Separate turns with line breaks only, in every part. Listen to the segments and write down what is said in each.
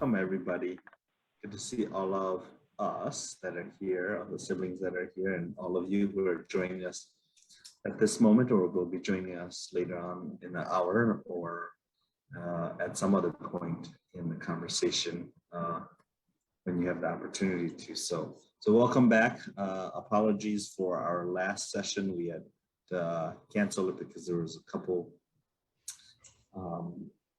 welcome everybody. Good to see all of us that are here, all the siblings that are here, and all of you who are joining us at this moment or will be joining us later on in the hour or at some other point in the conversation when you have the opportunity to. So welcome back. Apologies for our last session. We had canceled it because there was a couple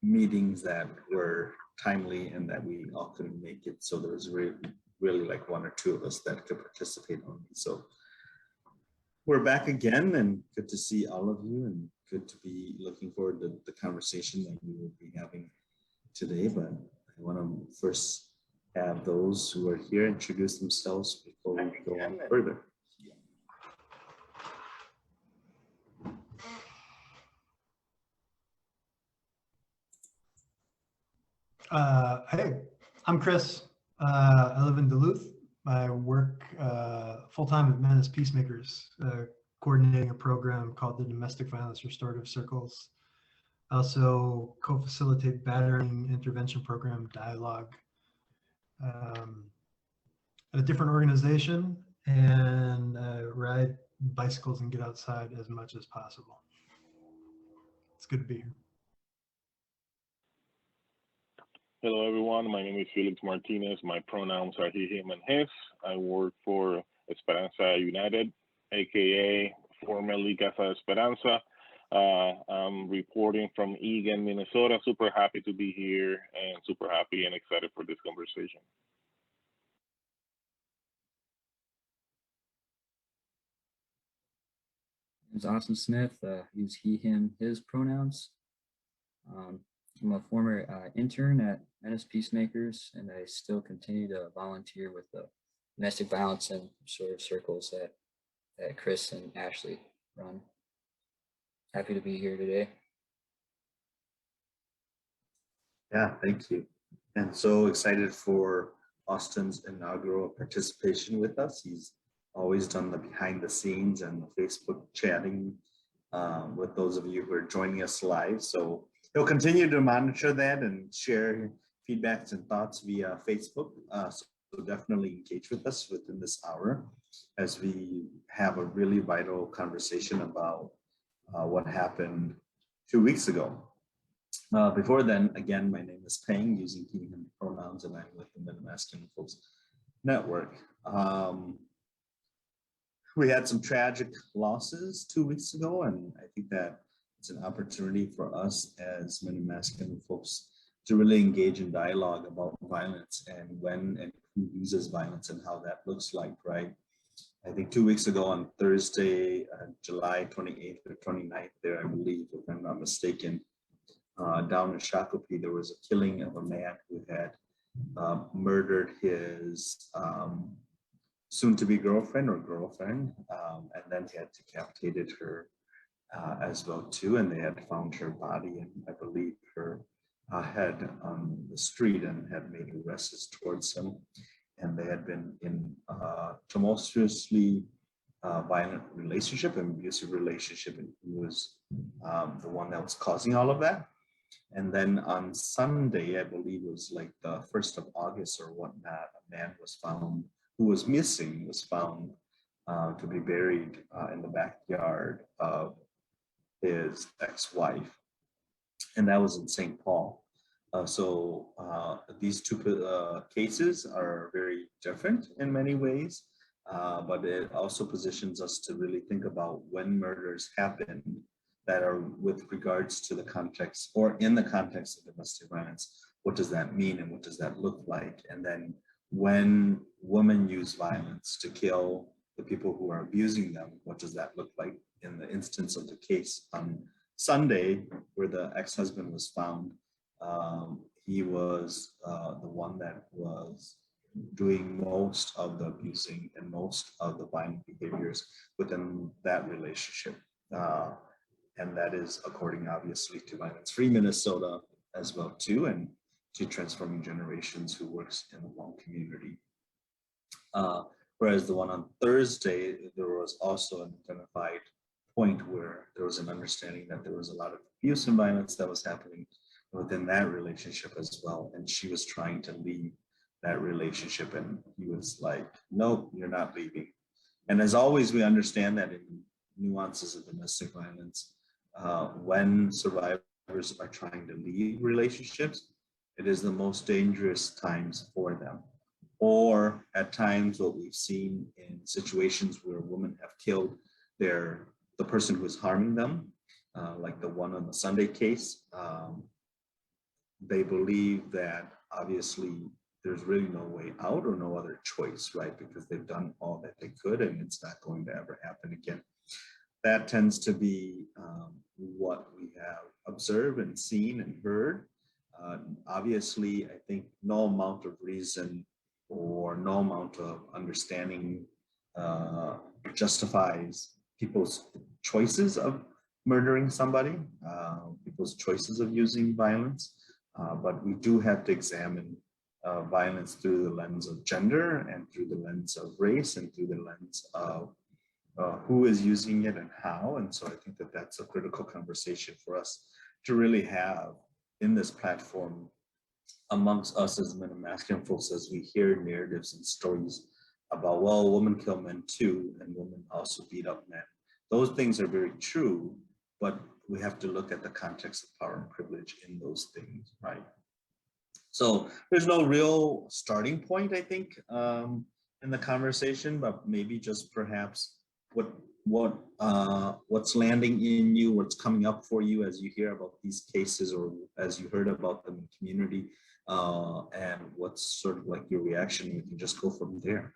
meetings that were timely and that we all couldn't make it. So there was really like one or two of us that could participate only. So we're back again, and good to see all of you, and good to be looking forward to the conversation that we will be having today. But I want to first have those who are here introduce themselves before we go on further.
Hey, I'm Chris. I live in Duluth. I work full-time at Men as Peacemakers, coordinating a program called the Domestic Violence Restorative Circles. I also co-facilitate battering intervention program dialogue at a different organization, and ride bicycles and get outside as much as possible. It's good to be here.
Hello, everyone. My name is Felix Martinez. My pronouns are he, him, and his. I work for Esperanza United, aka formerly Casa Esperanza. I'm reporting from Eagan, Minnesota. Super happy to be here and super happy and excited for this conversation.
It's Austin Smith. Use he, him, his pronouns. I'm a former intern at Men as Peacemakers, and I still continue to volunteer with the domestic violence and restorative circles that Chris and Ashley run. Happy to be here today.
Yeah, thank you. And so excited for Austin's inaugural participation with us. He's always done the behind the scenes and the Facebook chatting with those of you who are joining us live. So he'll continue to monitor that and share feedbacks and thoughts via Facebook. So definitely engage with us within this hour as we have a really vital conversation about what happened 2 weeks ago. Before then, again, my name is Peng, using he, him pronouns, and I'm with the Mid-Masculine Folks Network. We had some tragic losses 2 weeks ago, and I think that it's an opportunity for us as men and masculine folks to really engage in dialogue about violence and when and who uses violence and how that looks like, right? I think 2 weeks ago on Thursday, July 28th or 29th there, I believe, if I'm not mistaken, down in Shakopee, there was a killing of a man who had murdered his soon-to-be girlfriend, and then he had decapitated her as well too, and they had found her body and I believe her head on the street and had made arrests towards him, and they had been in a tumultuously violent relationship, an abusive relationship, and he was the one that was causing all of that. And then on Sunday, I believe it was like the 1st of August or whatnot, a man was found who was missing, was found to be buried in the backyard of his ex-wife, and that was in St. Paul. So these two cases are very different in many ways, but it also positions us to really think about when murders happen that are with regards to the context or in the context of domestic violence. What does that mean and what does that look like? And then when women use violence to kill the people who are abusing them, what does that look like? In the instance of the case on Sunday, where the ex-husband was found, he was the one that was doing most of the abusing and most of the violent behaviors within that relationship. And that is according, obviously, to Violence Free Minnesota as well too, and to Transforming Generations, who works in the Hmong community. Whereas the one on Thursday, there was also an identified point where there was an understanding that there was a lot of abuse and violence that was happening within that relationship as well. And she was trying to leave that relationship, and he was like, nope, you're not leaving. And as always, we understand that in nuances of domestic violence, when survivors are trying to leave relationships, it is the most dangerous times for them. Or at times, what we've seen in situations where women have killed the person who is harming them, like the one on the Sunday case, they believe that obviously there's really no way out or no other choice, right? Because they've done all that they could and it's not going to ever happen again. That tends to be what we have observed and seen and heard. Obviously, I think no amount of reason or no amount of understanding justifies people's choices of murdering somebody, people's choices of using violence. But we do have to examine violence through the lens of gender and through the lens of race and through the lens of who is using it and how. And so I think that that's a critical conversation for us to really have in this platform amongst us as men and masculine folks, as we hear narratives and stories about, well, women kill men too, and women also beat up men. Those things are very true, but we have to look at the context of power and privilege in those things, right? So there's no real starting point, I think, in the conversation, but maybe just perhaps what's landing in you, what's coming up for you as you hear about these cases or as you heard about them in the community, and what's sort of like your reaction. We can just go from there.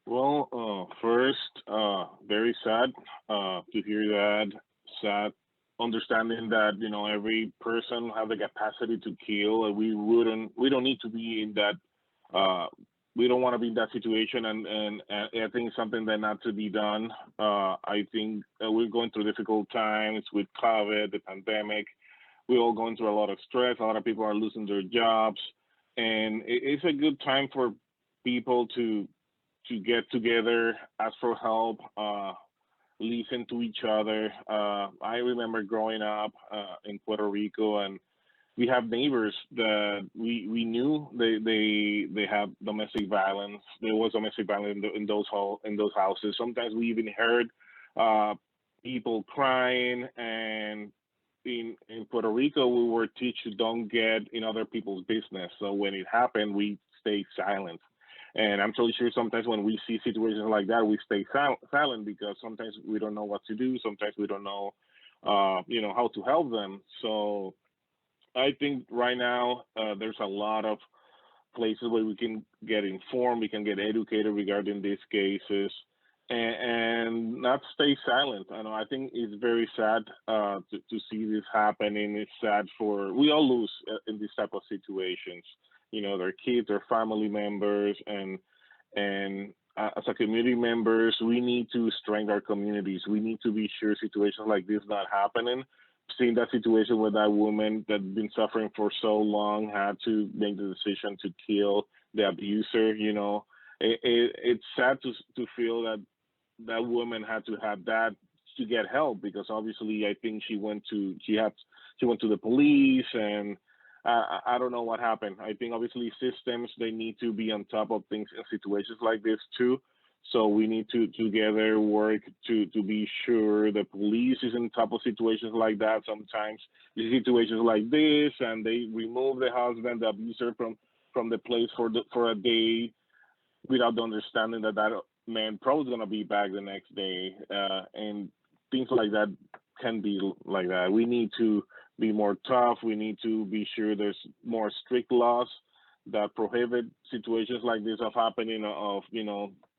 Well, first, very sad to hear that. Sad, understanding that every person have the capacity to kill, and we don't need to be in that. We don't want to be in that situation, and I think it's something that not to be done. I think we're going through difficult times with COVID, the pandemic. We're all going through a lot of stress. A lot of people are losing their jobs, and it's a good time for people to get together, ask for help, listen to each other. I remember growing up in Puerto Rico, and we have neighbors that we knew they have domestic violence. There was domestic violence in those houses. Sometimes we even heard people crying. And in Puerto Rico, we were taught to don't get in other people's business. So when it happened, we stay silent. And I'm totally sure sometimes when we see situations like that, we stay silent because sometimes we don't know what to do. Sometimes we don't know, how to help them. So I think right now there's a lot of places where we can get informed, we can get educated regarding these cases, and not stay silent. I think it's very sad to see this happening. It's sad we all lose in these type of situations. Their kids, their family members, and as a community members, we need to strengthen our communities. We need to be sure situations like this not happening. Seeing that situation where that woman that been suffering for so long had to make the decision to kill the abuser, it's sad to feel that woman had to have that to get help, because obviously I think she went to the police, and I don't know what happened. I think obviously systems, they need to be on top of things in situations like this too. So we need to together work to be sure the police is on top of situations like that. Sometimes the situations like this, and they remove the husband, the abuser from the place for a day without the understanding that man probably going to be back the next day. And things like that can be like that. We need to be more tough. We need to be sure there's more strict laws that prohibit situations like this of happening,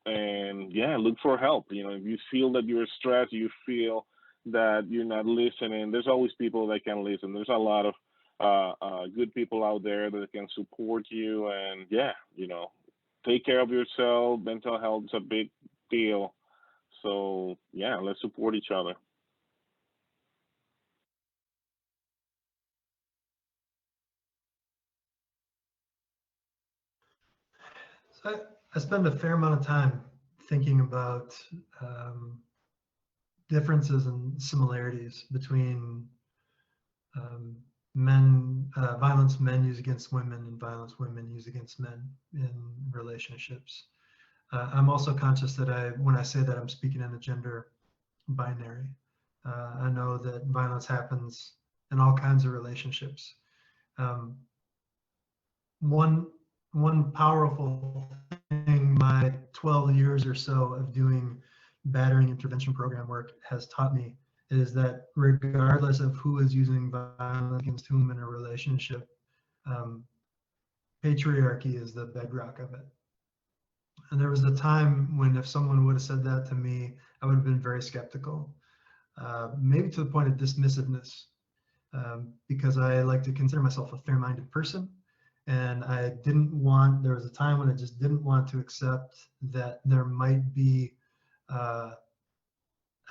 and look for help. If you feel that you're stressed, you feel that you're not listening, there's always people that can listen. There's a lot of good people out there that can support you, and take care of yourself. Mental health is a big deal. So let's support each other.
So I spend a fair amount of time thinking about differences and similarities between violence men use against women and violence women use against men in relationships. I'm also conscious that when I say that, I'm speaking in the gender binary. I know that violence happens in all kinds of relationships. One powerful thing my 12 years or so of doing battering intervention program work has taught me is that regardless of who is using violence against whom in a relationship, patriarchy is the bedrock of it. And there was a time when if someone would have said that to me, I would have been very skeptical, maybe to the point of dismissiveness, because I like to consider myself a fair-minded person. And there was a time when I just didn't want to accept that there might be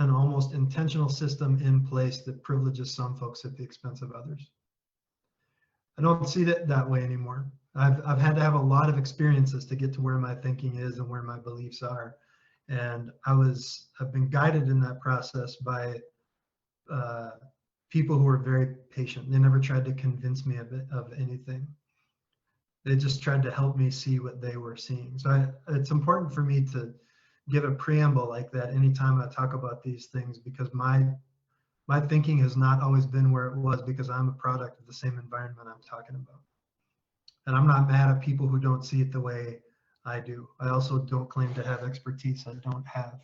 an almost intentional system in place that privileges some folks at the expense of others. I don't see it that way anymore. I've had to have a lot of experiences to get to where my thinking is and where my beliefs are. And I've been guided in that process by people who are very patient. They never tried to convince me of anything. They just tried to help me see what they were seeing. So it's important for me to give a preamble like that anytime I talk about these things, because my thinking has not always been where it was because I'm a product of the same environment I'm talking about. And I'm not mad at people who don't see it the way I do. I also don't claim to have expertise I don't have.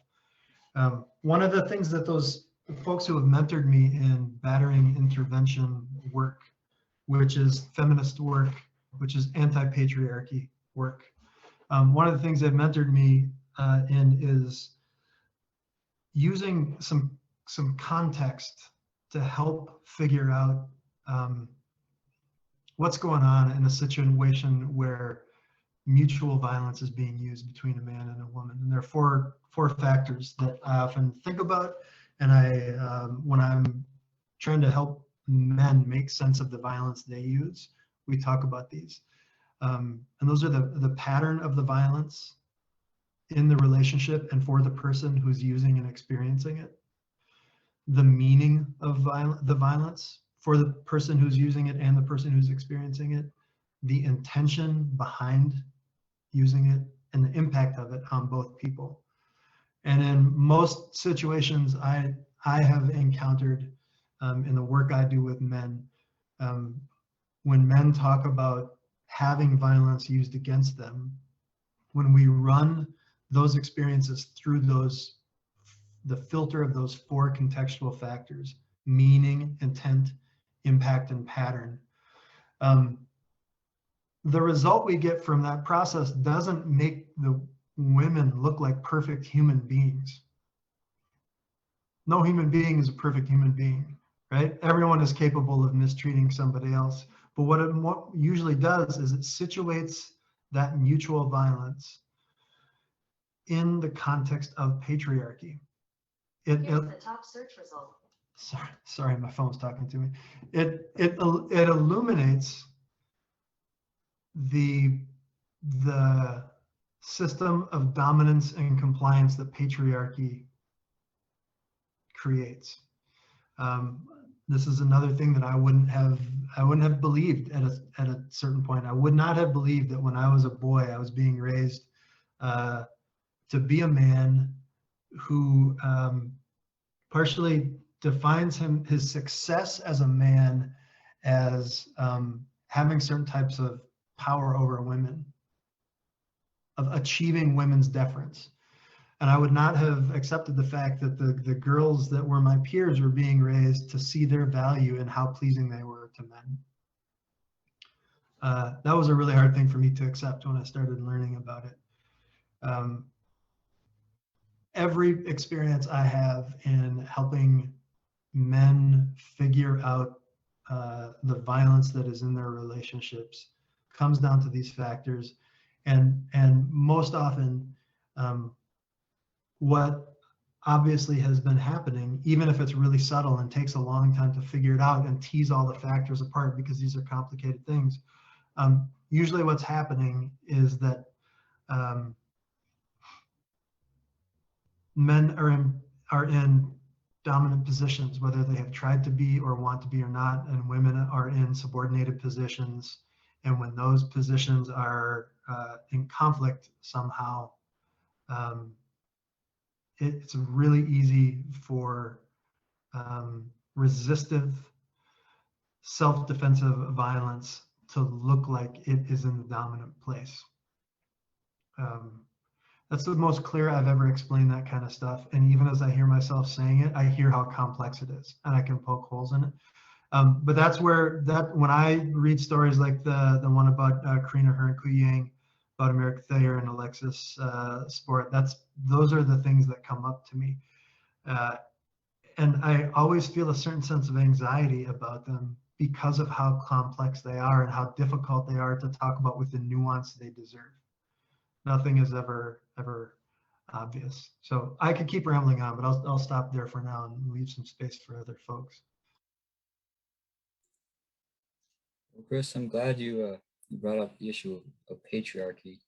One of the things that those folks who have mentored me in battering intervention work, which is feminist work, which is anti-patriarchy work, one of the things they've mentored me in is using some context to help figure out what's going on in a situation where mutual violence is being used between a man and a woman. And there are four factors that I often think about, and when I'm trying to help men make sense of the violence they use, we talk about these. And those are the pattern of the violence in the relationship and for the person who's using and experiencing it, the meaning of the violence for the person who's using it and the person who's experiencing it, the intention behind using it, and the impact of it on both people. And in most situations I have encountered in the work I do with men, when men talk about having violence used against them, when we run those experiences through the filter of those four contextual factors: meaning, intent, impact, and pattern, the result we get from that process doesn't make the women look like perfect human beings. No human being is a perfect human being, right? Everyone is capable of mistreating somebody else. But what it usually does is it situates that mutual violence in the context of patriarchy. Here's the top search result. Sorry, my phone's talking to me. It illuminates the system of dominance and compliance that patriarchy creates. This is another thing that I wouldn't have believed at a certain point. I would not have believed that when I was a boy, I was being raised to be a man who partially defines his success as a man as having certain types of power over women, of achieving women's deference. And I would not have accepted the fact that the girls that were my peers were being raised to see their value and how pleasing they were to men. That was a really hard thing for me to accept when I started learning about it. Every experience I have in helping men figure out the violence that is in their relationships comes down to these factors. And most often, what obviously has been happening, even if it's really subtle and takes a long time to figure it out and tease all the factors apart because these are complicated things, usually what's happening is that men are in dominant positions, whether they have tried to be or want to be or not, and women are in subordinated positions. And when those positions are in conflict somehow, it's really easy for resistive, self-defensive violence to look like it is in the dominant place. That's the most clear I've ever explained that kind of stuff. And even as I hear myself saying it, I hear how complex it is, and I can poke holes in it. But that's where when I read stories like the one about Karina Hearn-Kuyang, about America Thayer and Alexis Sport, those are the things that come up to me. And I always feel a certain sense of anxiety about them because of how complex they are and how difficult they are to talk about with the nuance they deserve. Nothing is ever obvious. So I could keep rambling on, but I'll stop there for now and leave some space for other folks.
Well, Chris, I'm glad you brought up the issue of patriarchy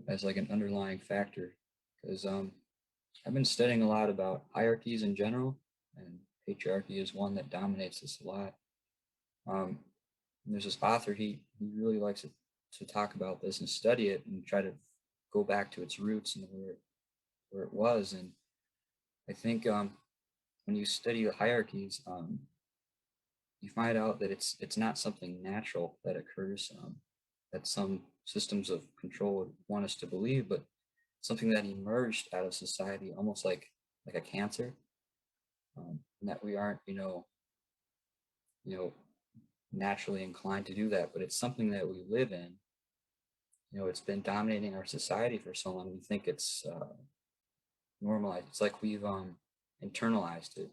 as like an underlying factor, because I've been studying a lot about hierarchies in general, and patriarchy is one that dominates us a lot. There's this author, he really likes to talk about this and study it and try to go back to its roots and where it was. And I think when you study the hierarchies, you find out that it's not something natural that occurs, that some systems of control would want us to believe, but something that emerged out of society, almost like a cancer, and that we aren't, naturally inclined to do that, but it's something that we live in. It's been dominating our society for so long. We think it's normalized. It's like we've internalized it.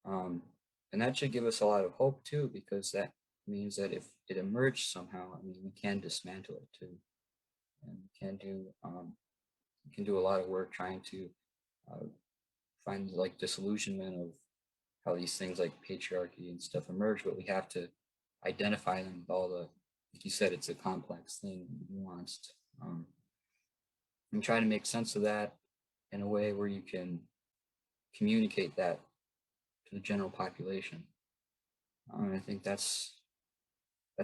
And that should give us a lot of hope too, because that means that if it emerged somehow, we can dismantle it too, and we can do a lot of work trying to find like disillusionment of how these things like patriarchy and stuff emerge, but we have to identify them with all the, like you said, it's a complex thing, nuanced, and try to make sense of that in a way where you can communicate that to the general population. I think that's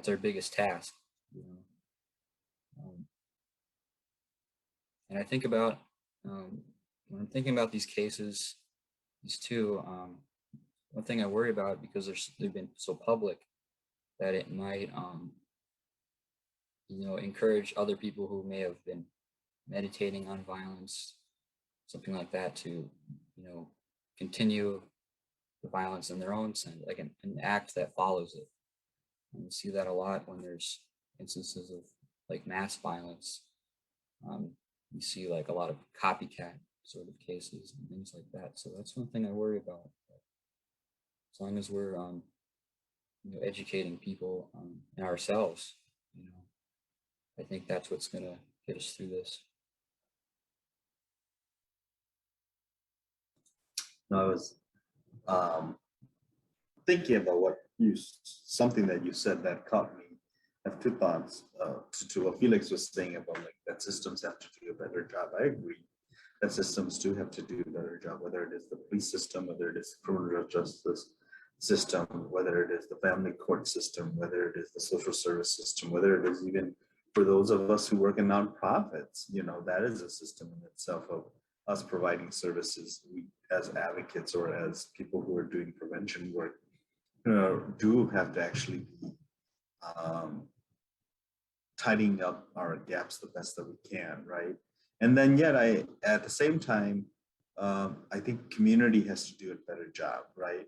our biggest task, and I think about when I'm thinking about these cases, these two, one thing I worry about, because they've been so public, that it might encourage other people who may have been meditating on violence, something like that, to continue the violence in their own sense, like an act that follows it. And we see that a lot when there's instances of like mass violence. You see like a lot of copycat sort of cases and things like that. So that's one thing I worry about. But as long as we're educating people and ourselves, I think that's what's going to get us through this.
I was thinking about something that you said that caught me. I have two thoughts to what Felix was saying about like that systems have to do a better job. I agree that systems do have to do a better job, whether it is the police system, whether it is the criminal justice system, whether it is the family court system, whether it is the social service system, whether it is even for those of us who work in nonprofits, that is a system in itself of us providing services. We, as advocates or as people who are doing prevention work, do have to actually be tidying up our gaps the best that we can, right? And then yet at the same time, I think community has to do a better job, right?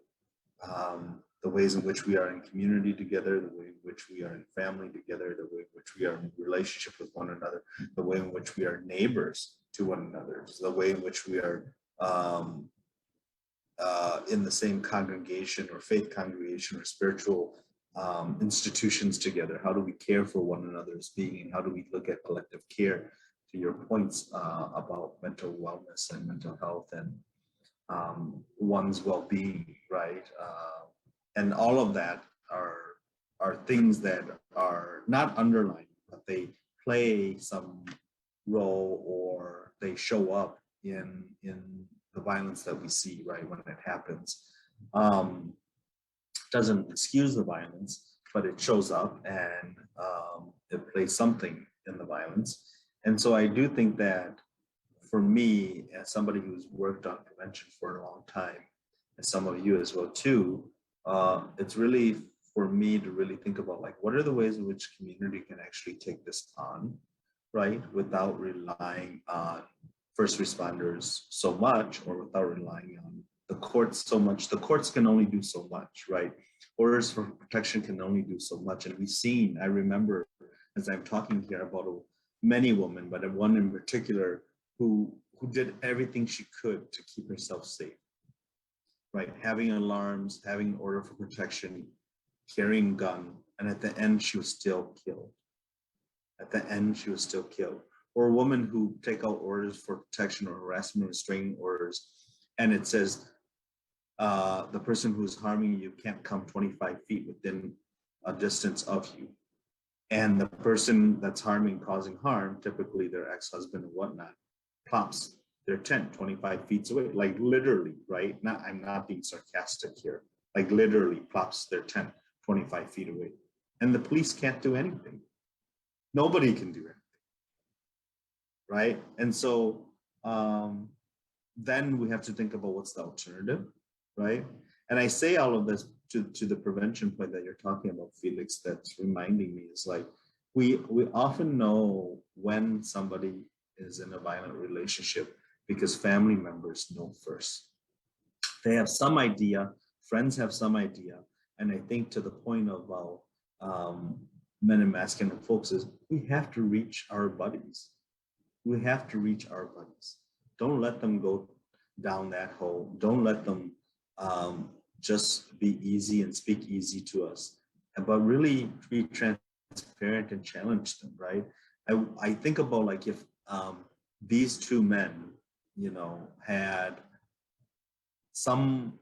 The ways in which we are in community together, the way in which we are in family together, the way in which we are in relationship with one another, the way in which we are neighbors to one another, the way in which we are in the same congregation or faith congregation or spiritual institutions together. How do we care for one another's being? How do we look at collective care? To your points about mental wellness and mental health and one's well-being, right? And all of that are things that are not underlined, but they play some role or they show up in the violence that we see, right, when it happens. Doesn't excuse the violence, but it shows up and it plays something in the violence. And so I do think that for me, as somebody who's worked on prevention for a long time, and some of you as well too, it's really for me to really think about like, what are the ways in which community can actually take this on, right, without relying on first responders so much, or without relying on the courts so much. The courts can only do so much, right? Orders for protection can only do so much. And we've seen, I remember as I'm talking here about many women, but one in particular who did everything she could to keep herself safe, right? Having alarms, having order for protection, carrying gun, and at the end she was still killed. At the end she was still killed. Or a woman who take out orders for protection or harassment restraining orders, and it says the person who's harming you can't come 25 feet within a distance of you. And the person that's harming, causing harm, typically their ex-husband or whatnot, plops their tent 25 feet away, like literally, right? I'm not being sarcastic here, like literally plops their tent 25 feet away. And the police can't do anything. Nobody can do anything, right? And so then we have to think about what's the alternative, right? And I say all of this to the prevention point that you're talking about, Felix, that's reminding me is like, we often know when somebody is in a violent relationship because family members know first. They have some idea, friends have some idea. And I think to the point of men and masculine folks is we have to reach our buddies. We have to reach our buddies. Don't let them go down that hole. Don't let them just be easy and speak easy to us, but really be transparent and challenge them, right? I think about like if these two men, you know, had some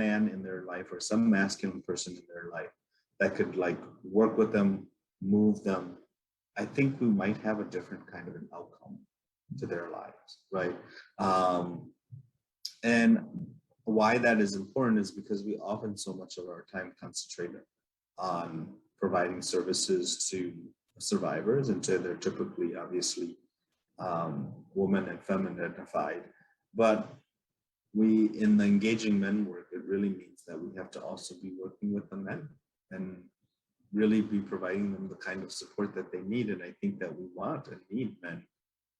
man in their life or some masculine person in their life that could like work with them, move them, I think we might have a different kind of an outcome to their lives, right? And why that is important is because we often so much of our time concentrated on providing services to survivors, and to they're typically obviously women and feminine identified, but we in the engaging men work, it really means that we have to also be working with the men and really be providing them the kind of support that they need. And I think that we want and need men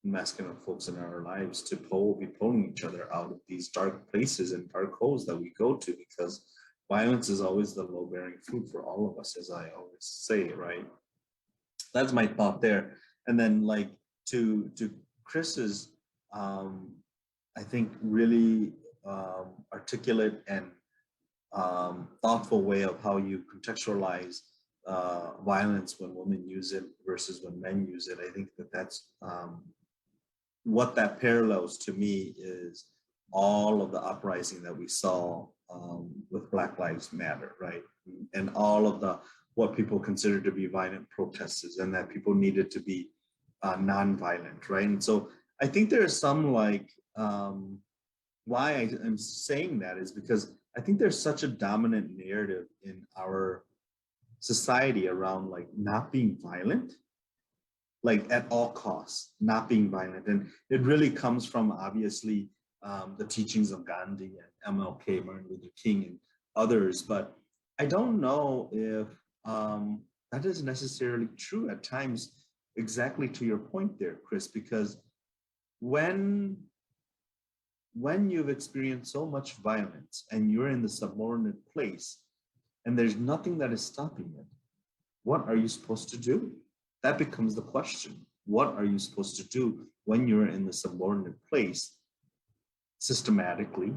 and masculine folks in our lives to be pulling each other out of these dark places and dark holes that we go to, because violence is always the low-bearing fruit for all of us, as I always say, right? That's my thought there. And then like to Chris's, I think really articulate and thoughtful way of how you contextualize violence when women use it versus when men use it. I think that that's what that parallels to me is all of the uprising that we saw with Black Lives Matter, right? And all of the what people consider to be violent protests, and that people needed to be non-violent, right? And so I think there's some like why I'm saying that is because I think there's such a dominant narrative in our society around like not being violent, like at all costs, not being violent. And it really comes from obviously the teachings of Gandhi and MLK, Martin Luther King and others, but I don't know if that is necessarily true at times, exactly to your point there, Chris, because when you've experienced so much violence and you're in the subordinate place and there's nothing that is stopping it, what are you supposed to do? That becomes the question. What are you supposed to do when you're in the subordinate place systematically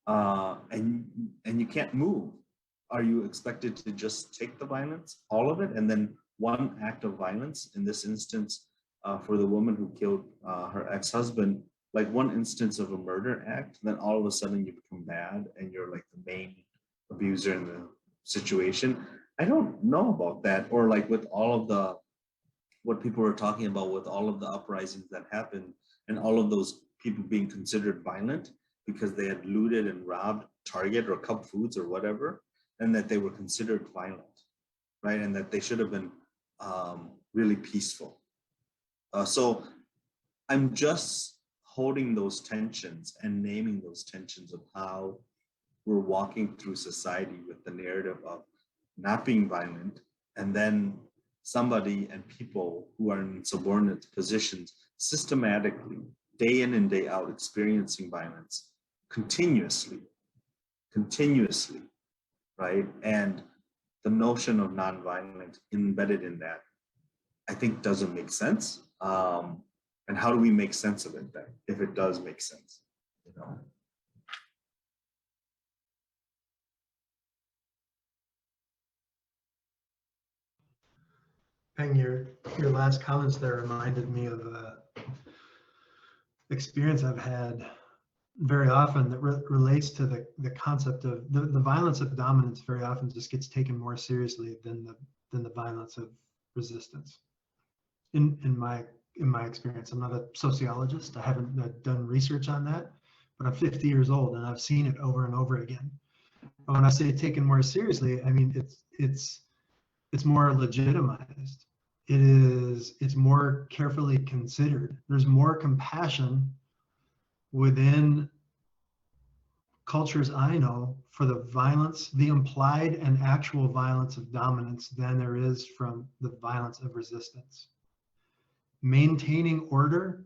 and you can't move? Are you expected to just take the violence, all of it, and then one act of violence, in this instance, for the woman who killed her ex-husband, like one instance of a murder act, then all of a sudden you become mad and you're like the main abuser in the situation? I don't know about that. Or like with all of the, what people were talking about with all of the uprisings that happened and all of those people being considered violent because they had looted and robbed Target or Cub Foods or whatever, and that they were considered violent, right? And that they should have been really peaceful. So I'm just holding those tensions and naming those tensions of how we're walking through society with the narrative of not being violent, and then somebody and people who are in subordinate positions systematically, day in and day out, experiencing violence continuously, right? And the notion of nonviolent embedded in that, I think, doesn't make sense. And how do we make sense of it then, if it does make sense? You know?
Peng, your last comments there reminded me of a experience I've had very often that relates to the concept of the violence of dominance. Very often just gets taken more seriously than the violence of resistance. In my experience, I'm not a sociologist. I haven't done research on that, but I'm 50 years old and I've seen it over and over again. But when I say taken more seriously, I mean it's more legitimized. It's more carefully considered. There's more compassion within cultures I know for the violence, the implied and actual violence of dominance than there is from the violence of resistance. Maintaining order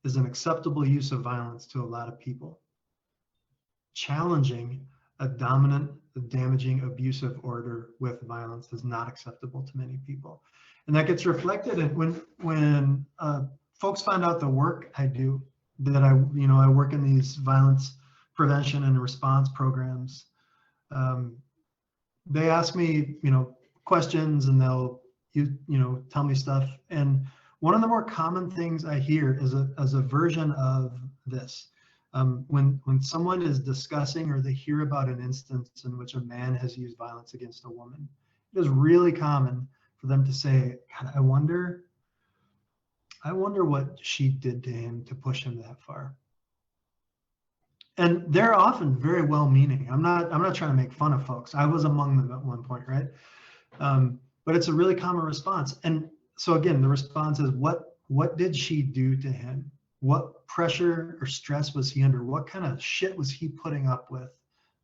is an acceptable use of violence to a lot of people. Challenging a dominant, damaging, abusive order with violence is not acceptable to many people. And that gets reflected in when folks find out the work I do, that I work in these violence prevention and response programs. They ask me, questions, and they'll tell me stuff. And one of the more common things I hear is a version of this. When someone is discussing or they hear about an instance in which a man has used violence against a woman, it is really common for them to say, God, I wonder what she did to him to push him that far. And they're often very well-meaning. I'm not trying to make fun of folks. I was among them at one point, right? But it's a really common response. And so again, the response is, what did she do to him? What pressure or stress was he under? What kind of shit was he putting up with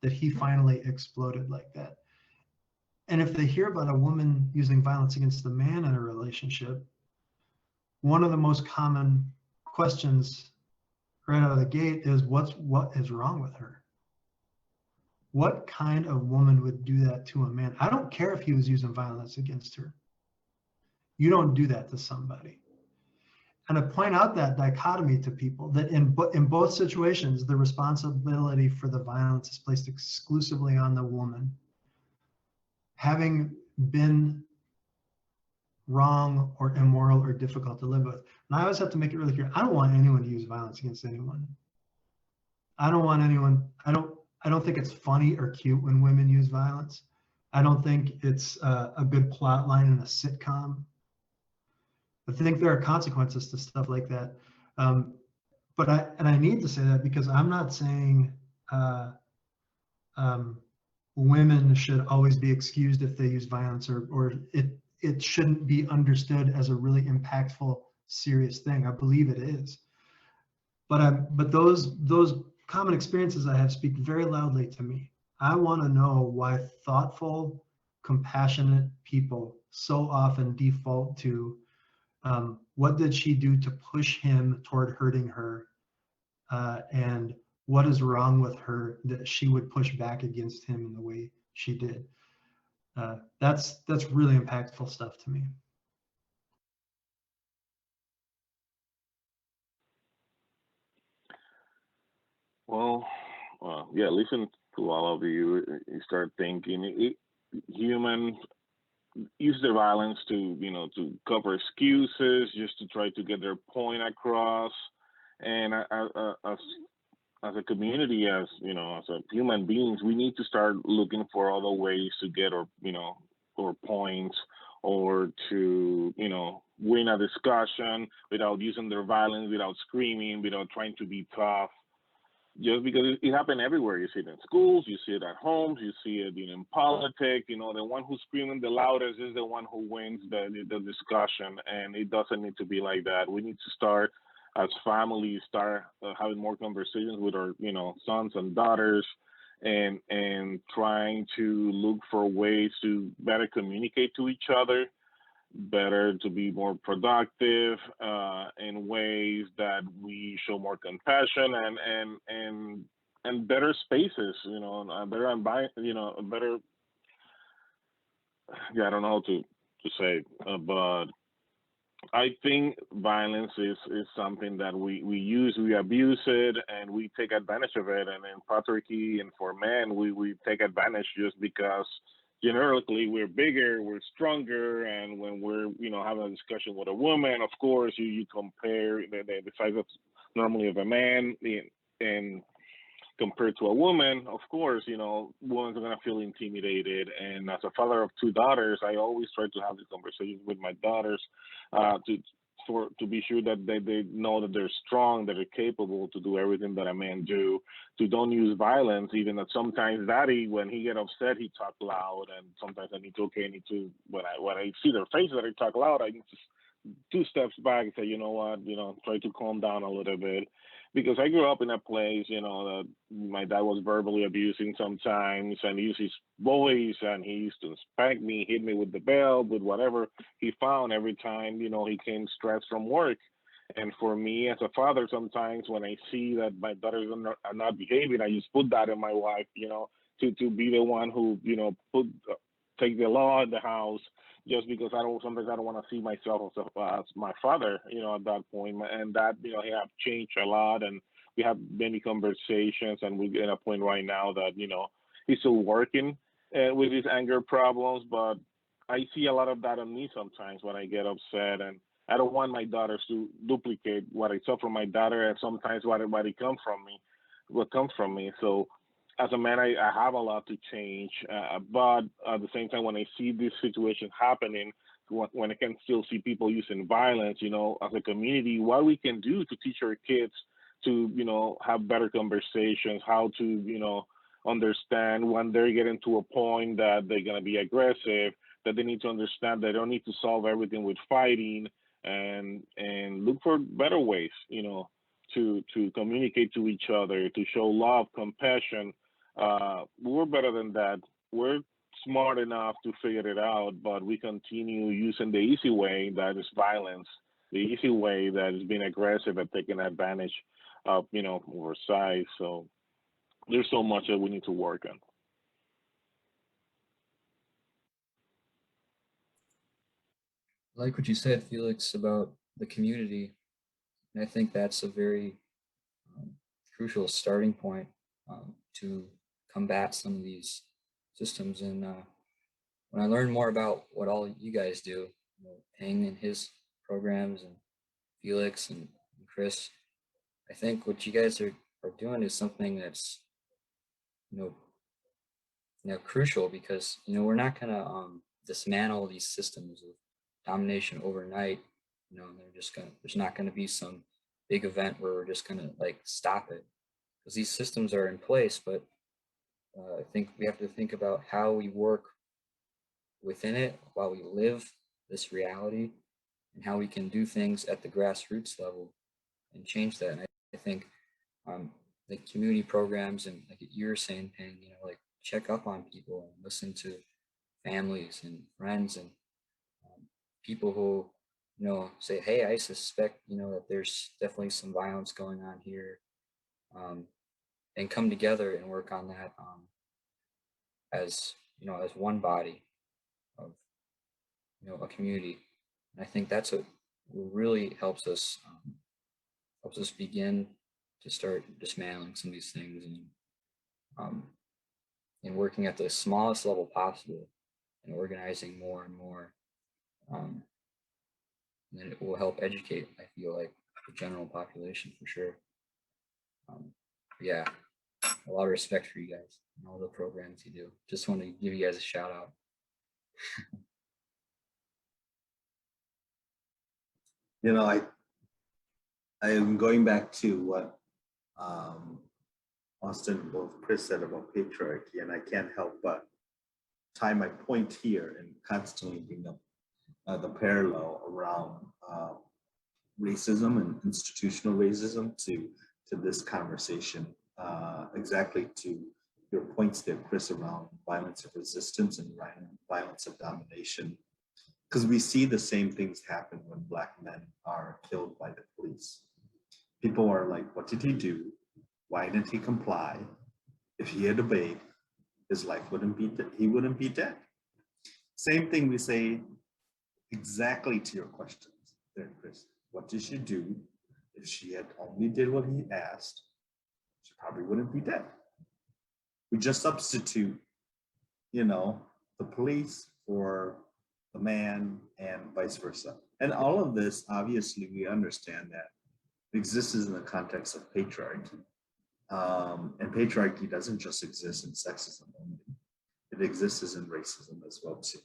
that he finally exploded like that? And if they hear about a woman using violence against a man in a relationship, one of the most common questions right out of the gate is, what is wrong with her? What kind of woman would do that to a man? I don't care if he was using violence against her. You don't do that to somebody. And I point out that dichotomy to people, that in both situations, the responsibility for the violence is placed exclusively on the woman, having been wrong or immoral or difficult to live with. And I always have to make it really clear, I don't want anyone to use violence against anyone. I don't think it's funny or cute when women use violence. I don't think it's a good plot line in a sitcom. I think there are consequences to stuff like that. But I need to say that because I'm not saying women should always be excused if they use violence, or it shouldn't be understood as a really impactful, serious thing. I believe it is. But those common experiences I have speak very loudly to me. I want to know why thoughtful, compassionate people so often default to what did she do to push him toward hurting her, and what is wrong with her that she would push back against him in the way she did. That's really impactful stuff to me.
Well, yeah, listen to all of you. You start thinking humans use their violence to, to cover excuses, just to try to get their point across. And as a community, as a human beings, we need to start looking for other ways to get our points or to, win a discussion without using their violence, without screaming, without trying to be tough. Just because it happened everywhere. You see it in schools, you see it at homes, you see it in politics. The one who's screaming the loudest is the one who wins the discussion, and it doesn't need to be like that. We need to start as families, start having more conversations with our, sons and daughters, and trying to look for ways to better communicate to each other, better to be more productive in ways that we show more compassion and better spaces, a better a better, yeah, I don't know how to say, but I think violence is something that we abuse it, and we take advantage of it. And in patriarchy and for men, we take advantage just because generically we're bigger, we're stronger, and when we're having a discussion with a woman, of course you compare the size of normally of a man and compared to a woman, of course, women's are gonna feel intimidated. And as a father of two daughters, I always try to have these conversations with my daughters to be sure that they know that they're strong, that they're capable to do everything that a man do, to don't use violence, even that sometimes daddy, when he get upset, he talk loud, and sometimes I need to, when I see their faces that they talk loud, I need to 2 steps back and say, you know what, try to calm down a little bit. Because I grew up in a place, that my dad was verbally abusing sometimes, and he used his voice, and he used to spank me, hit me with the belt, with whatever he found every time, he came stressed from work. And for me as a father, sometimes when I see that my daughters are not behaving, I just put that in my wife, to be the one who, take the law in the house, just because sometimes I don't want to see myself as my father, at that point. And that, he have changed a lot, and we have many conversations, and we're at a point right now that, he's still working with his anger problems, but I see a lot of that on me sometimes when I get upset, and I don't want my daughters to duplicate what I saw from my daughter, and sometimes what comes from me. So as a man, I have a lot to change, but at the same time, when I see this situation happening, when I can still see people using violence, as a community, what we can do to teach our kids to, have better conversations, how to, understand when they're getting to a point that they're going to be aggressive, that they need to understand they don't need to solve everything with fighting, and look for better ways, to communicate to each other, to show love, compassion. We're better than that. We're smart enough to figure it out, but we continue using the easy way, that is violence, the easy way that is being aggressive and taking advantage of, our size. So there's so much that we need to work on.
I like what you said, Felix, about the community. And I think that's a very crucial starting point to combat some of these systems. And when I learned more about what all you guys do, Hang and his programs, and Felix and Chris, I think what you guys are doing is something that's crucial, because we're not gonna dismantle these systems of domination overnight. There's not gonna be some big event where we're just gonna stop it, because these systems are in place. But I think we have to think about how we work within it while we live this reality, and how we can do things at the grassroots level and change that. And I think the community programs, and like you were saying, Ping, check up on people and listen to families and friends, and people who say, hey, I suspect that there's definitely some violence going on here, and come together and work on that as as one body of a community. And I think that's what really helps us begin to start dismantling some of these things, and working at the smallest level possible, and organizing more and more. And then it will help educate, I feel like, the general population for sure. Yeah, a lot of respect for you guys and all the programs you do. Just want to give you guys a shout out.
You know, I am going back to what Austin, both Chris said about patriarchy, and I can't help but tie my point here and constantly bring up the parallel around racism and institutional racism to this conversation, exactly to your points there, Chris, around violence of resistance and violence of domination. Because we see the same things happen when Black men are killed by the police. People are like, what did he do? Why didn't he comply? If he had obeyed, his life wouldn't be, he wouldn't be dead. Same thing we say exactly to your questions there, Chris. What did she do? If she had only did what he asked, she probably wouldn't be dead. We just substitute, you know, the police for the man and vice versa. And all of this, obviously, we understand that exists in the context of patriarchy. And patriarchy doesn't just exist in sexism only. It exists in racism as well too.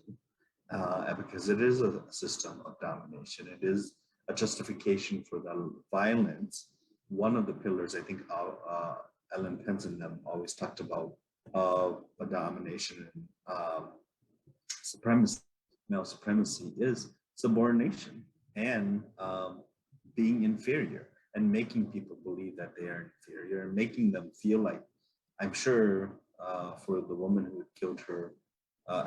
Because it is a system of domination. It is a justification for the violence. One of the pillars, I think Ellen Pence and them always talked about a domination and supremacy, male supremacy is subordination and being inferior and making people believe that they are inferior and making them feel like, I'm sure for the woman who killed her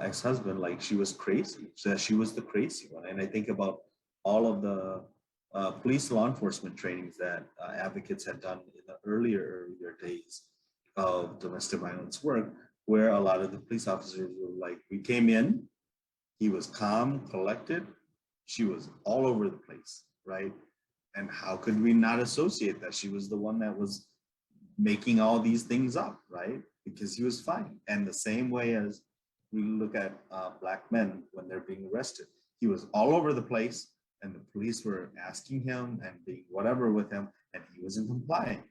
ex-husband, like she was crazy, so she was the crazy one. And I think about all of the police law enforcement trainings that advocates had done in the earlier days of domestic violence work, where a lot of the police officers were like, we came in, he was calm, collected, she was all over the place, right? And how could we not associate that she was the one that was making all these things up, right? Because he was fine. And the same way as we look at Black men when they're being arrested, he was all over the place and the police were asking him and being whatever with him, and he wasn't complying.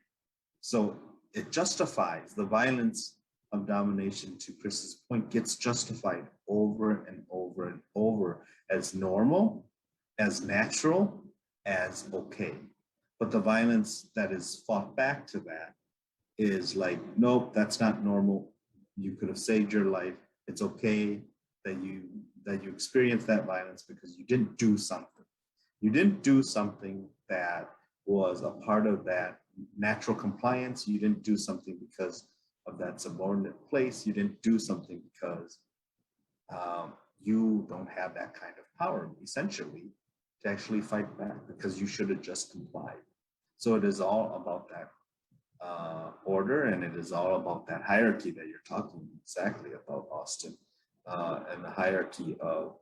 So it justifies the violence of domination, to Chris's point, gets justified over and over and over as normal, as natural, as okay. But the violence that is fought back to that is like, nope, that's not normal. You could have saved your life. It's okay that you experienced that violence because you didn't do something. You didn't do something that was a part of that natural compliance. You didn't do something because of that subordinate place. You didn't do something because you don't have that kind of power, essentially, to actually fight back, because you should have just complied. So it is all about that order, and it is all about that hierarchy that you're talking exactly about, Austin, and the hierarchy of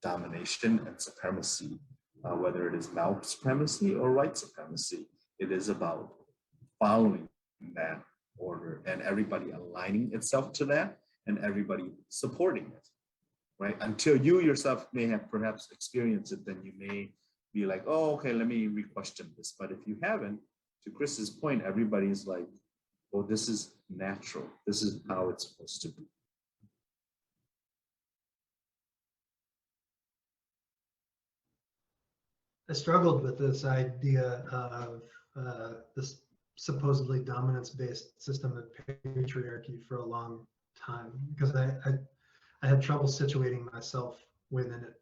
domination and supremacy, whether it is male supremacy or white supremacy. It is about following that order and everybody aligning itself to that and everybody supporting it, right? Until you yourself may have perhaps experienced it, then you may be like, oh, okay, let me re-question this. But if you haven't, to Chris's point, everybody's like, oh, this is natural. This is how it's supposed to be.
I struggled with this idea of this supposedly dominance-based system of patriarchy for a long time, because I had trouble situating myself within it.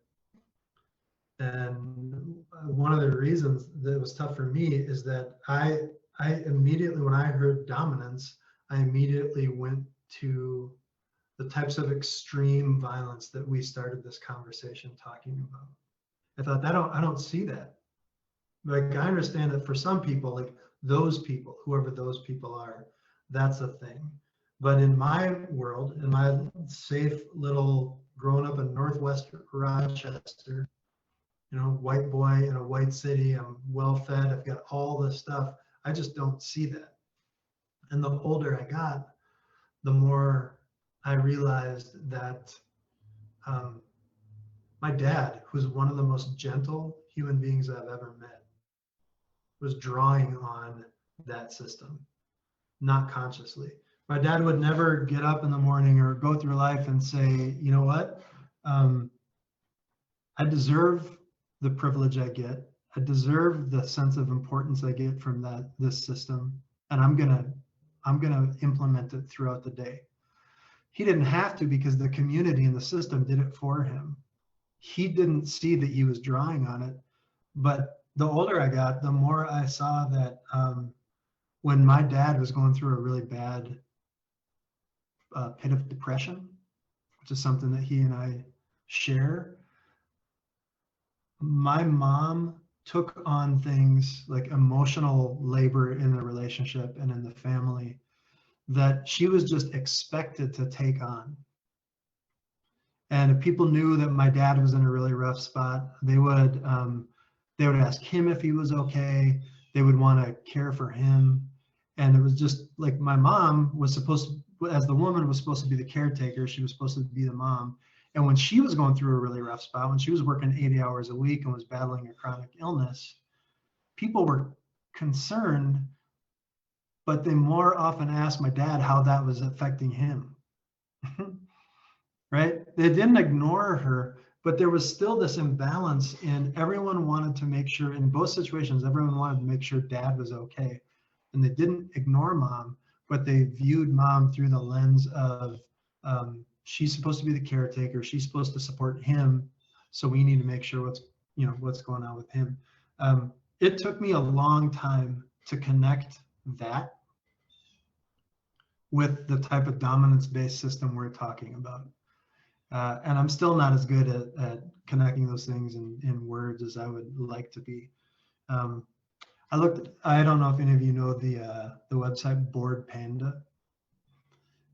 And one of the reasons that it was tough for me is that I immediately, when I heard dominance, I immediately went to the types of extreme violence that we started this conversation talking about. I thought, I don't see that. Like, I understand that for some people, like those people, whoever those people are, that's a thing. But in my world, in my safe little, growing up in Northwest Rochester, you know, white boy in a white city, I'm well fed, I've got all this stuff. I just don't see that. And the older I got, the more I realized that my dad, who's one of the most gentle human beings I've ever met, was drawing on that system, not consciously. My dad would never get up in the morning or go through life and say, you know what, I deserve the privilege I get. deserve the sense of importance I get from this system, and I'm gonna implement it throughout the day. He didn't have to, because the community and the system did it for him. He didn't see that he was drawing on it, but the older I got, the more I saw that when my dad was going through a really bad pit of depression, which is something that he and I share, my mom took on things like emotional labor in the relationship and in the family that she was just expected to take on. And if people knew that my dad was in a really rough spot, they would ask him if he was okay. They would want to care for him. And it was just like, my mom was supposed to, as the woman, was supposed to be the caretaker. She was supposed to be the mom. And when she was going through a really rough spot, when she was working 80 hours a week and was battling a chronic illness, people were concerned, but they more often asked my dad how that was affecting him. Right? They didn't ignore her, but there was still this imbalance, and everyone wanted to make sure, in both situations, everyone wanted to make sure dad was okay. And they didn't ignore mom, but they viewed mom through the lens of, she's supposed to be the caretaker, she's supposed to support him, so we need to make sure what's going on with him. It took me a long time to connect that with the type of dominance-based system we're talking about. And I'm still not as good at connecting those things in words as I would like to be. I don't know if any of you know the website Bored Panda.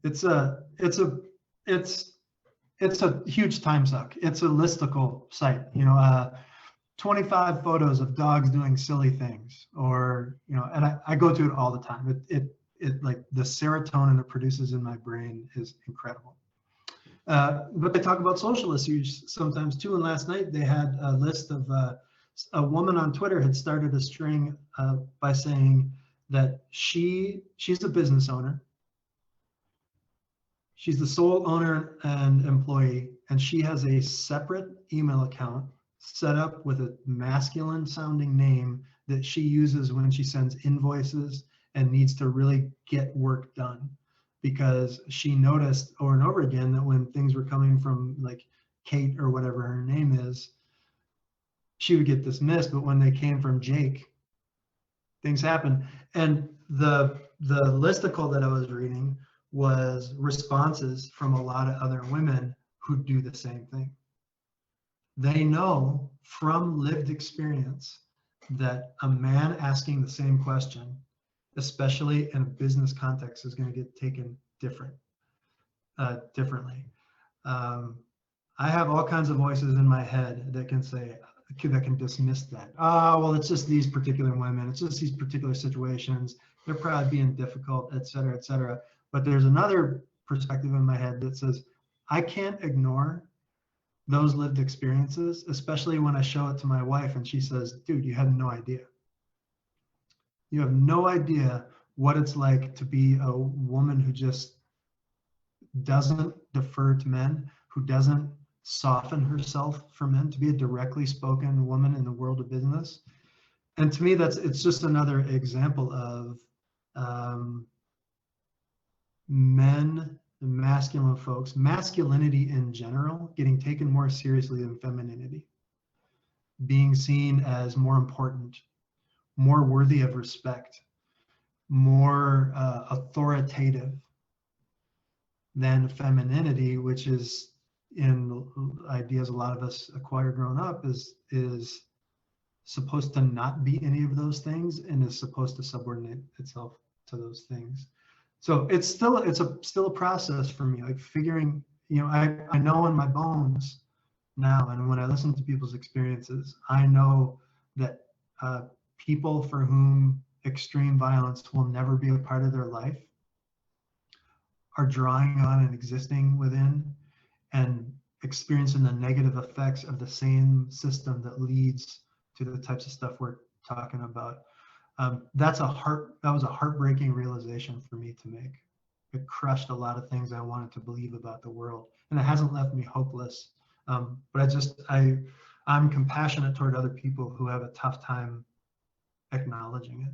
It's a huge time suck. It's a listicle site, 25 photos of dogs doing silly things, or, and I go to it all the time. It like, the serotonin it produces in my brain is incredible. But they talk about social issues sometimes too. And last night they had a list of a woman on Twitter had started a string by saying that she's a business owner. She's the sole owner and employee, and she has a separate email account set up with a masculine sounding name that she uses when she sends invoices and needs to really get work done. Because she noticed over and over again that when things were coming from like Kate or whatever her name is, she would get dismissed, but when they came from Jake, things happened. And the listicle that I was reading was responses from a lot of other women who do the same thing. They know from lived experience that a man asking the same question, especially in a business context, is going to get taken differently. I have all kinds of voices in my head that can dismiss that. Oh, well, it's just these particular women. It's just these particular situations. They're probably being difficult, et cetera, et cetera. But there's another perspective in my head that says, I can't ignore those lived experiences, especially when I show it to my wife and she says, dude, you have no idea. You have no idea what it's like to be a woman who just doesn't defer to men, who doesn't soften herself for men, to be a directly spoken woman in the world of business. And to me, it's just another example of men, masculine folks, masculinity in general, getting taken more seriously than femininity, being seen as more important, more worthy of respect, more authoritative than femininity, which is in ideas a lot of us acquire growing up, is supposed to not be any of those things and is supposed to subordinate itself to those things. So it's still a process for me, like figuring, I know in my bones now, and when I listen to people's experiences, I know that people for whom extreme violence will never be a part of their life are drawing on and existing within and experiencing the negative effects of the same system that leads to the types of stuff we're talking about. That was a heartbreaking realization for me to make. It crushed a lot of things I wanted to believe about the world, and it hasn't left me hopeless. But I'm compassionate toward other people who have a tough time acknowledging it.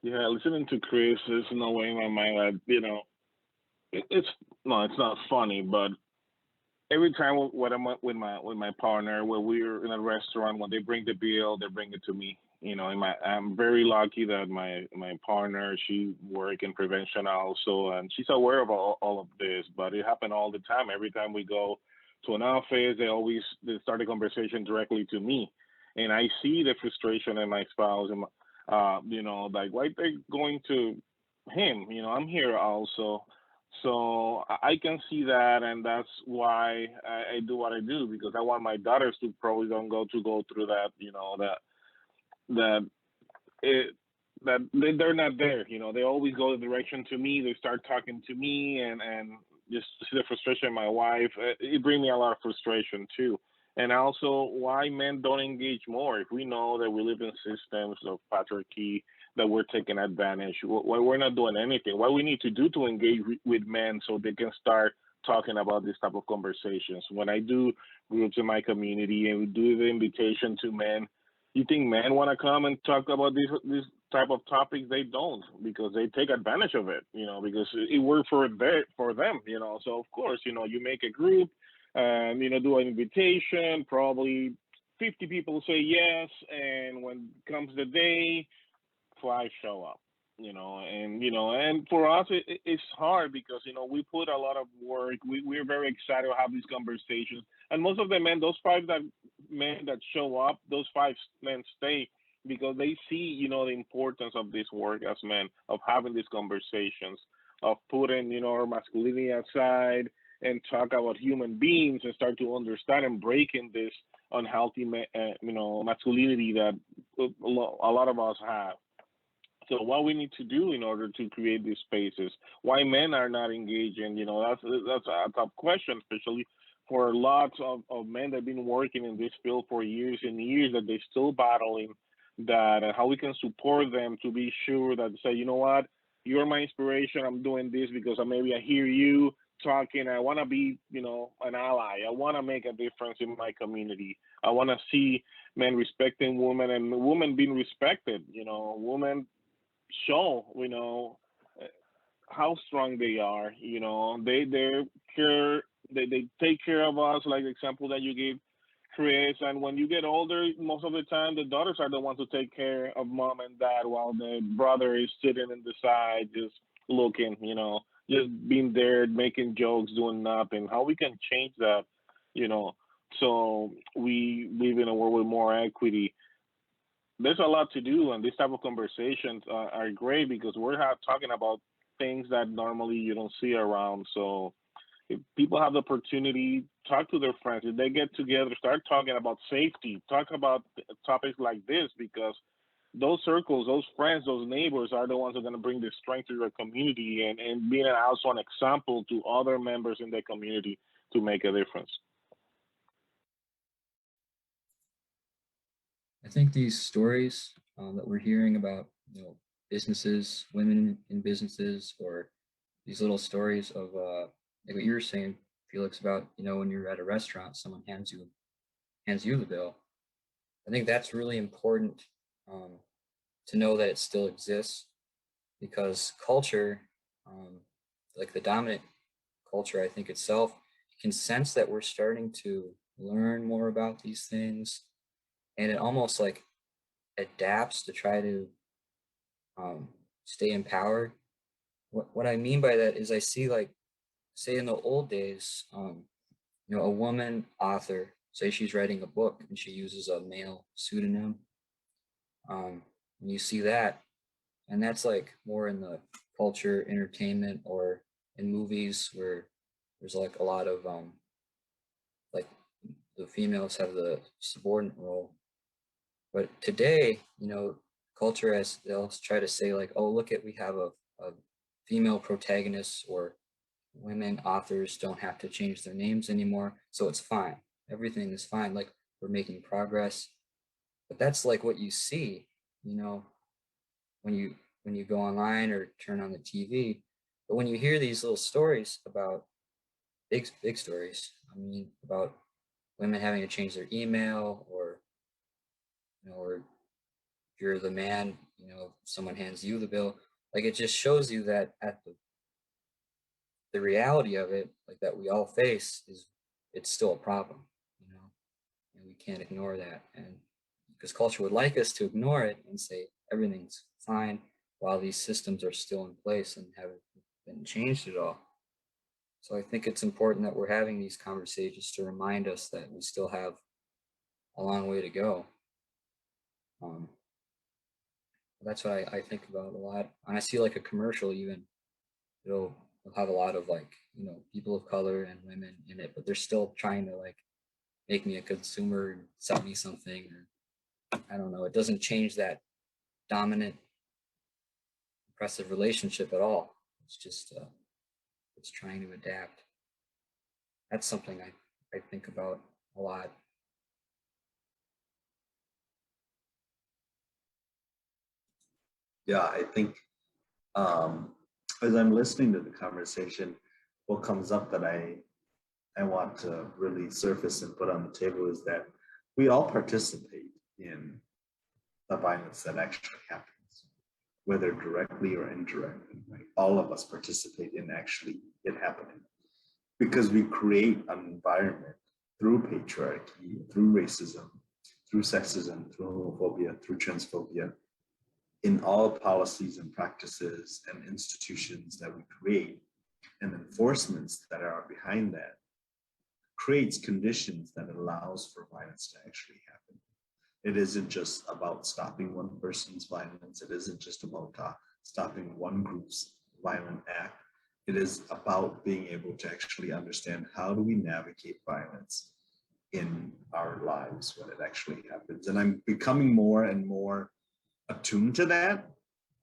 Yeah, listening to Chris, there's no way in my mind that, it's no, it's not funny, but every time when I'm with my partner, where we're in a restaurant, when they bring the bill, they bring it to me. I'm very lucky that my partner, she work in prevention also, and she's aware of all of this. But it happened all the time. Every time we go to an office, they start a conversation directly to me, and I see the frustration in my spouse, and like why they going to him? I'm here also. So I can see that, and that's why I do what I do, because I want my daughters to probably don't go through that. That it that they're not there. They always go the direction to me. They start talking to me, and just see the frustration of my wife. It brings me a lot of frustration too. And also, why men don't engage more? If we know that we live in systems of patriarchy, that we're taking advantage, why we're not doing anything? What we need to do to engage with men so they can start talking about this type of conversations. When I do groups in my community and we do the invitation to men, you think men want to come and talk about this type of topics? They don't, because they take advantage of it. Because it worked for them. So of course, you make a group, do an invitation. Probably 50 people say yes, and when comes the day, 5 show up. And for us, it's hard because we put a lot of work. We're very excited to have these conversations, and most of the men, those men that show up, those 5 men stay because they see the importance of this work as men, of having these conversations, of putting our masculinity aside and talk about human beings and start to understand and breaking this unhealthy masculinity that a lot of us have. So what we need to do in order to create these spaces, why men are not engaging, that's a tough question, especially for lots of men that have been working in this field for years and years, that they're still battling that, and how we can support them to be sure that say, you know what, you're my inspiration. I'm doing this because maybe I hear you talking. I want to be, an ally. I want to make a difference in my community. I want to see men respecting women and women being respected. Women show how strong they are. They care, they take care of us, like the example that you gave, Chris. And when you get older, most of the time the daughters are the ones to take care of mom and dad, while the brother is sitting in the side just looking, just being there, making jokes, doing nothing. How we can change that, so we live in a world with more equity. There's a lot to do, and these type of conversations are great because we're talking about things that normally you don't see around. So if people have the opportunity, talk to their friends. If they get together, start talking about safety, talk about topics like this, because those circles, those friends, those neighbors are the ones that are going to bring the strength to your community, and being also an example to other members in the community to make a difference.
I think these stories that we're hearing about, businesses, women in businesses, or these little stories of like what you were saying, Felix, about when you're at a restaurant, someone hands you the bill. I think that's really important to know that it still exists, because culture, like the dominant culture, I think itself, can sense that we're starting to learn more about these things, and it almost like adapts to try to stay empowered. What I mean by that is I see, like, say in the old days, a woman author, say she's writing a book and she uses a male pseudonym. And you see that, and that's like more in the culture, entertainment, or in movies where there's like a lot of like the females have the subordinate role. But today, culture, as they'll try to say, like, oh, look at, we have a female protagonist, or women authors don't have to change their names anymore, so it's fine. Everything is fine. Like, we're making progress. But that's like what you see, when you go online or turn on the TV. But when you hear these little stories about big stories, I mean, about women having to change their email, or or you're the man, someone hands you the bill. Like, it just shows you that at the reality of it, like, that we all face, is it's still a problem, and we can't ignore that. And because culture would like us to ignore it and say everything's fine while these systems are still in place and haven't been changed at all. So I think it's important that we're having these conversations to remind us that we still have a long way to go. Um, that's what I think about a lot. And I see, like, a commercial even, it'll have a lot of, like, people of color and women in it, but they're still trying to, like, make me a consumer and sell me something. Or, I don't know. It doesn't change that dominant, oppressive relationship at all. It's just it's trying to adapt. That's something I think about a lot.
Yeah, I think as I'm listening to the conversation, what comes up that I want to really surface and put on the table is that we all participate in the violence that actually happens, whether directly or indirectly. Right? All of us participate in actually it happening because we create an environment through patriarchy, through racism, through sexism, through homophobia, through transphobia, in all policies and practices and institutions that we create and enforcements that are behind that creates conditions that allows for violence to actually happen. It isn't just about stopping one person's violence. It isn't just about stopping one group's violent act. It is about being able to actually understand how do we navigate violence in our lives when it actually happens. And I'm becoming more and more attuned to that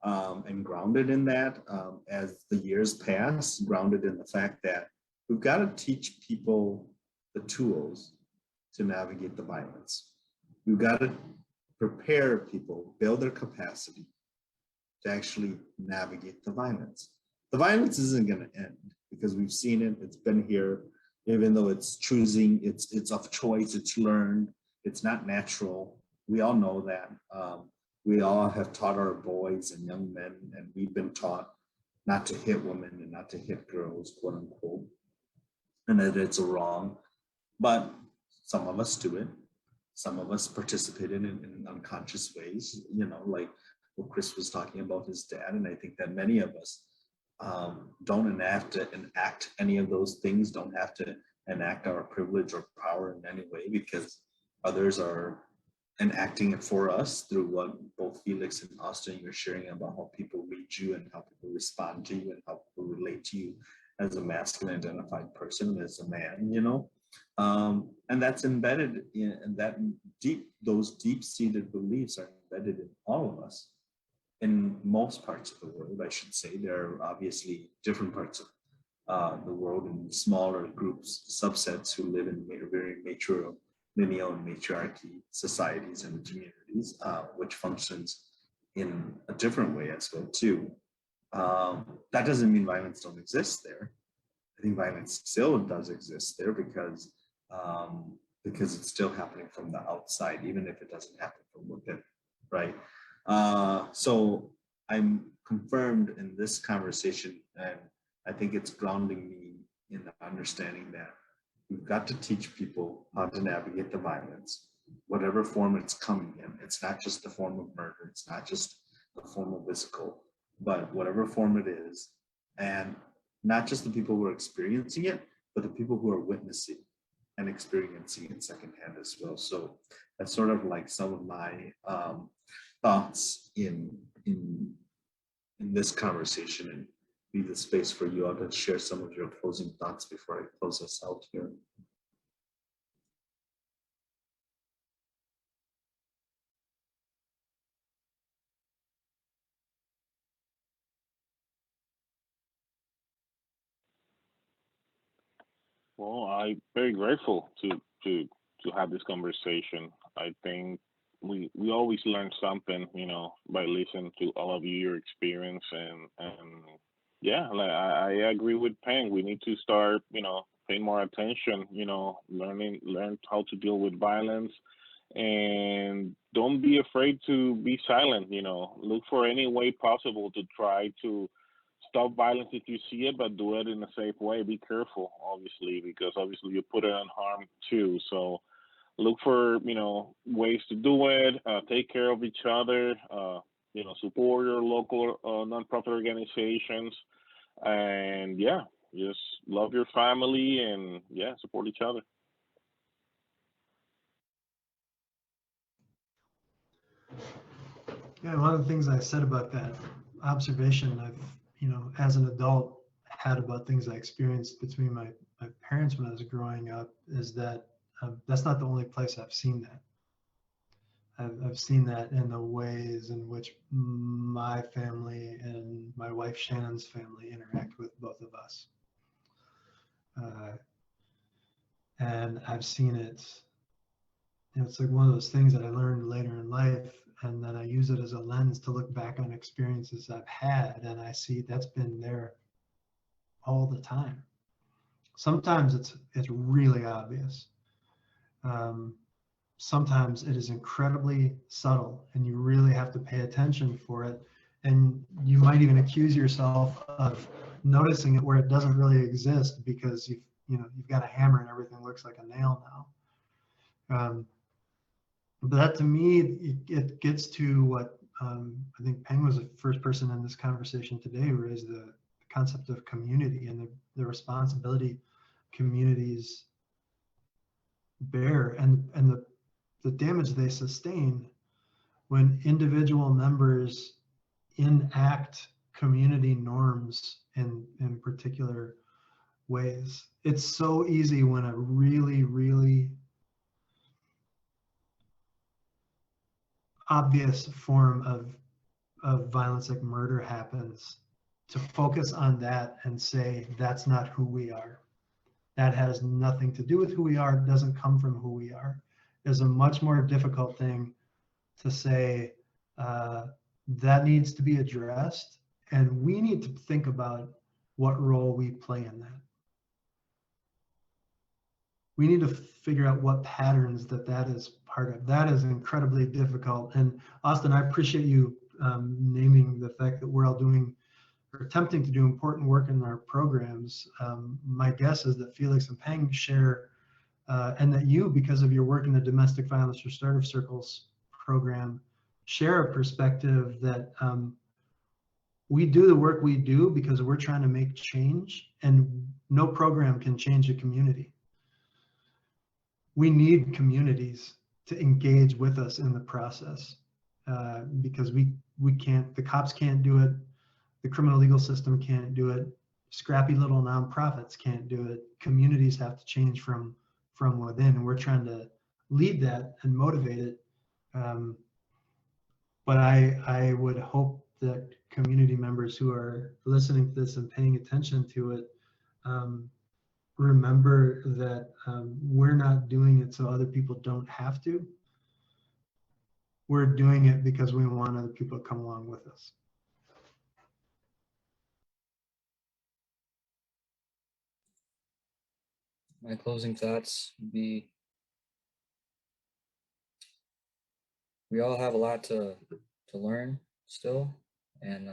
and grounded in that as the years pass, grounded in the fact that we've got to teach people the tools to navigate the violence. We've got to prepare people, build their capacity to actually navigate the violence. The violence isn't going to end because we've seen it. It's been here, even though it's choosing, it's of choice, it's learned, it's not natural. We all know that. We all have taught our boys and young men, and we've been taught not to hit women and not to hit girls, quote unquote, and that it's wrong. But some of us do it. Some of us participate in unconscious ways, like what Chris was talking about his dad. And I think that many of us don't have to enact any of those things, don't have to enact our privilege or power in any way, because others are enacting it for us through what both Felix and Austin were sharing about how people read you and how people respond to you and how people relate to you as a masculine identified person, as a man, and that's embedded in, and that those deep-seated beliefs are embedded in all of us. In most parts of the world, I should say, there are obviously different parts of the world in smaller groups, subsets who live in very matriarchal and matriarchy societies and communities, which functions in a different way as well too. That doesn't mean violence don't exist there. I think violence still does exist there because it's still happening from the outside, even if it doesn't happen from within, right? So I'm confirmed in this conversation, and I think it's grounding me in the understanding that we've got to teach people how to navigate the violence, whatever form it's coming in. It's not just the form of murder. It's not just the form of physical, but whatever form it is. And not just the people who are experiencing it, but the people who are witnessing and experiencing it secondhand as well. So that's sort of like some of my thoughts in this conversation, and leave the space for you all to share some of your closing thoughts before I close us out here.
Well, I'm very grateful to have this conversation. I think we always learn something, by listening to all of your experience and yeah, like I agree with Peng. We need to start, paying more attention, learn how to deal with violence, and don't be afraid to be silent. Look for any way possible to try to stop violence if you see it, but do it in a safe way. Be careful, obviously, because obviously you put it on harm too. So look for ways to do it. Take care of each other. Support your local nonprofit organizations, and yeah, just love your family and yeah, support each other.
Yeah, one of the things I said about that observation I've, as an adult had about things I experienced between my parents when I was growing up is that that's not the only place I've seen that. I've seen that in the ways in which my family and my wife Shannon's family interact with both of us. And I've seen it, it's like one of those things that I learned later in life, and then I use it as a lens to look back on experiences I've had, and I see that's been there all the time. Sometimes it's really obvious. Sometimes it is incredibly subtle, and you really have to pay attention for it. And you might even accuse yourself of noticing it where it doesn't really exist because you've got a hammer and everything looks like a nail now. But that to me, it gets to what I think Peng was the first person in this conversation today who raised the concept of community and the responsibility communities bear and the damage they sustain when individual members enact community norms in particular ways. It's so easy when a really, really obvious form of violence like murder happens to focus on that and say that's not who we are. That has nothing to do with who we are, it doesn't come from who we are. Is a much more difficult thing to say that needs to be addressed, and we need to think about what role we play in that. We need to figure out what patterns that is part of. That is incredibly difficult. And Austin, I appreciate you naming the fact that we're all doing or attempting to do important work in our programs. My guess is that Felix and Peng share, and that you, because of your work in the Domestic Violence Restorative Circles program, share a perspective that we do the work we do because we're trying to make change, and no program can change a community. We need communities to engage with us in the process because we can't, the cops can't do it, the criminal legal system can't do it, scrappy little nonprofits can't do it. Communities have to change from within, and we're trying to lead that and motivate it. But I would hope that community members who are listening to this and paying attention to it remember that we're not doing it so other people don't have to. We're doing it because we want other people to come along with us.
My closing thoughts would be, we all have a lot to learn still, and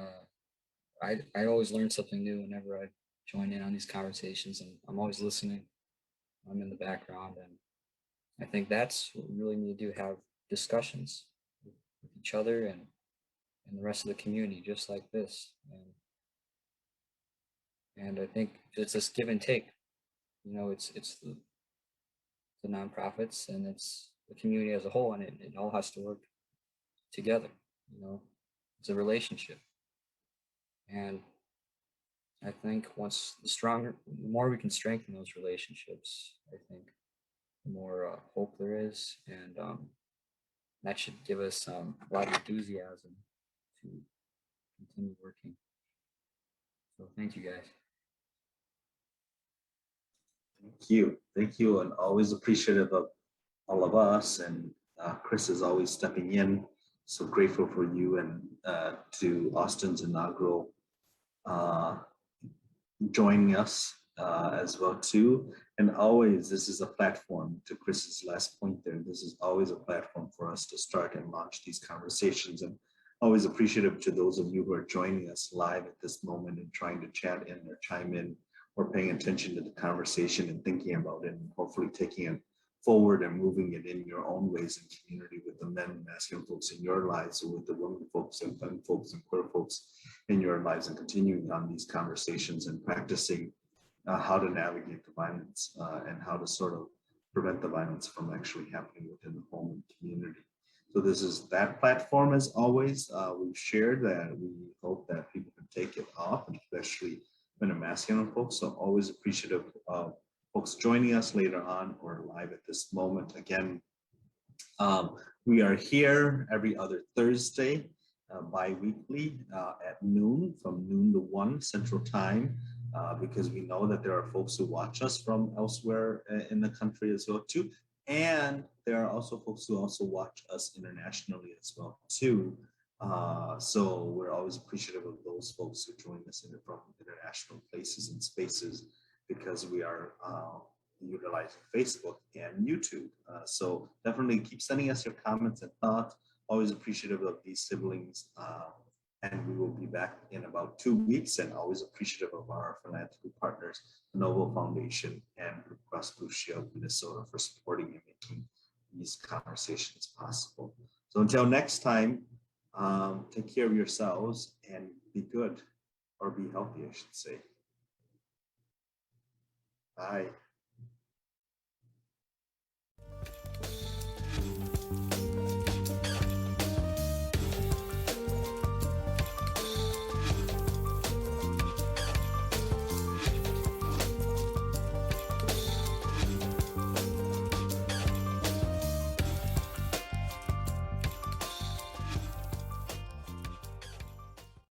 I always learn something new whenever I join in on these conversations, and I'm always listening. I'm in the background, and I think that's what we really need to do, have discussions with each other and the rest of the community, just like this. And I think it's this give and take. It's the nonprofits and it's the community as a whole, and it all has to work together. It's a relationship. And I think the more we can strengthen those relationships, I think the more hope there is, and that should give us a lot of enthusiasm to continue working. So thank you, guys.
Thank you, and always appreciative of all of us, and Chris is always stepping in. So grateful for you and to Austin's inaugural joining us as well too. And always, this is a platform, to Chris's last point there, this is always a platform for us to start and launch these conversations. And always appreciative to those of you who are joining us live at this moment and trying to chat in or chime in or paying attention to the conversation and thinking about it and hopefully taking it forward and moving it in your own ways in community with the men, masculine folks in your lives, or with the women folks and femme folks and queer folks in your lives, and continuing on these conversations and practicing how to navigate the violence and how to sort of prevent the violence from actually happening within the home and community. So this is that platform. As always, we've shared that we hope that people can take it off, and especially men and masculine folks. So always appreciative of folks joining us later on or live at this moment. Again, we are here every other Thursday, bi-weekly at noon, from noon to 1 Central Time, because we know that there are folks who watch us from elsewhere in the country as well too. And there are also folks who also watch us internationally as well too. So we're always appreciative of those folks who join us from international places and spaces, because we are utilizing Facebook and YouTube. So definitely keep sending us your comments and thoughts. Always appreciative of these siblings. And we will be back in about 2 weeks, and always appreciative of our philanthropy partners, the Noble Foundation and Blue Cross Blue Shield Minnesota, for supporting and making these conversations possible. So until next time, take care of yourselves and be good, or be healthy, I should say. Bye.